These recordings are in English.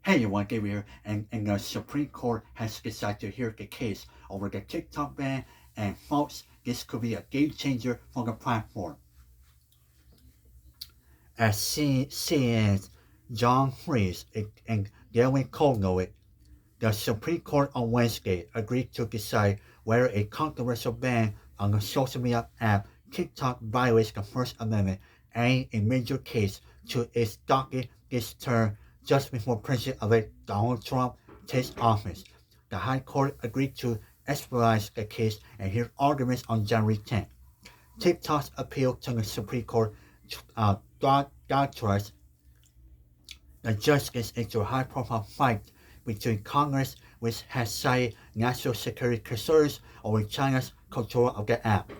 Hey everyone, Gabriel here, and the Supreme Court has decided to hear the case over the TikTok ban, and folks, this could be a game changer for the platform. As CNN's John Fries and Gary Cole noted, the Supreme Court on Wednesday agreed to decide whether a controversial ban on the social media app TikTok violates the First Amendment, adding a major case to its docket this term just before President-elect Donald Trump takes office. The High Court agreed to expedite the case and hear arguments on January 10th. TikTok's appeal to the Supreme Court doctrines the judge gets into a high-profile fight between Congress, which has cited national security concerns over China's control of the app,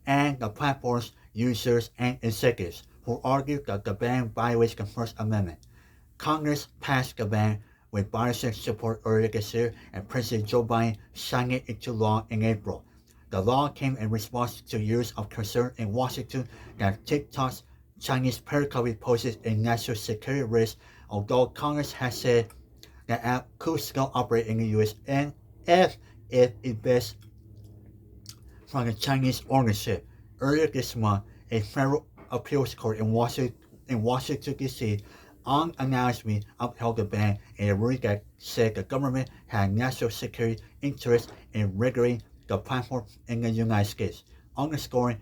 and the platform's users and executives, who argue that the ban violates the First Amendment. Congress passed the ban with bipartisan support earlier this year, and President Joe Biden signed it into law in April. The law came in response to years of concern in Washington that TikTok's Chinese parent company poses a national security risk, although Congress has said the app could still operate in the U.S. and if it bests from the Chinese ownership. Earlier this month, a federal appeals court in Washington D.C. unanimously upheld the ban in a ruling that said the government had national security interests in regulating the platform in the United States, underscoring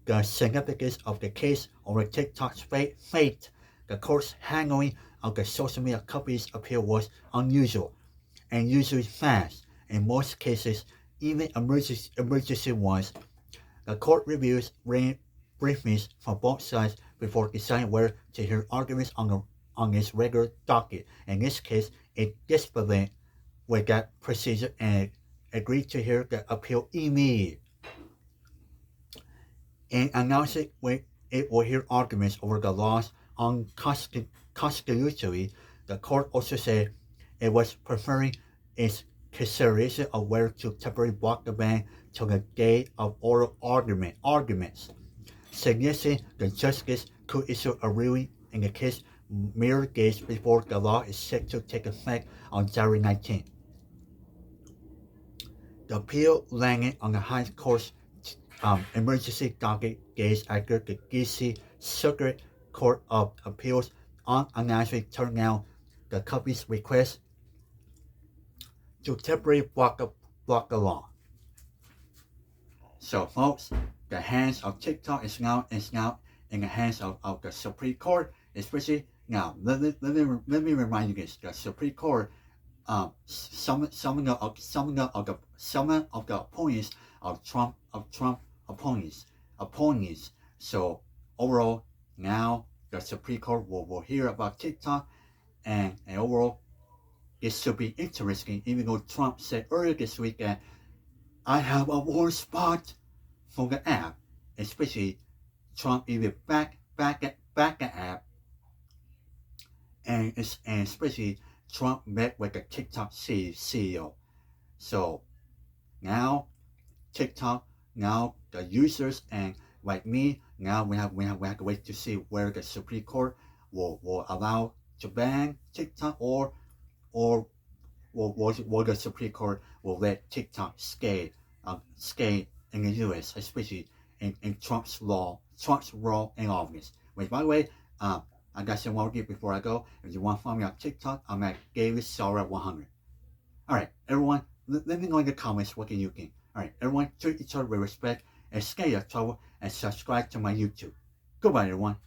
the significance of the case over TikTok's fate. The court's handling of the social media company's appeal was unusual and usually fast. In most cases, even emergency ones, the court reviews briefings from both sides before deciding whether to hear arguments on its regular docket. In this case, it dispensed with that procedure and agreed to hear the appeal immediately. In announcing it will hear arguments over the law's unconstitutionality, the court also said it was preferring its consideration of whether to temporarily block the ban till the day of oral arguments, suggesting the justice could issue a ruling in the case mere days before the law is set to take effect on January 19th. The appeal landed on the High Court's emergency docket days after the D.C. Circuit Court of Appeals unanimously turned down the company's request to temporarily block the law. So, folks, the hands of TikTok is now in the hands of the Supreme Court, especially now. Let me remind you this: the Supreme Court, some of the opponents of Trump opponents. So overall, now the Supreme Court will hear about TikTok, and overall, it should be interesting. Even though Trump said earlier this week that I have a warm spot for the app, especially Trump even back the app, and especially Trump met with the TikTok CEO. So now TikTok, now the users and like me, now we have to wait to see where the Supreme Court will allow to ban TikTok or the Supreme Court will let TikTok stay in the U.S., especially in Trump's role in office. Which, by the way, I got some more here before I go. If you want to follow me on TikTok, I'm at GarySaura100. All right, everyone, let me know in the comments what you think. All right, everyone, treat each other with respect and stay out of trouble and subscribe to my YouTube. Goodbye, everyone.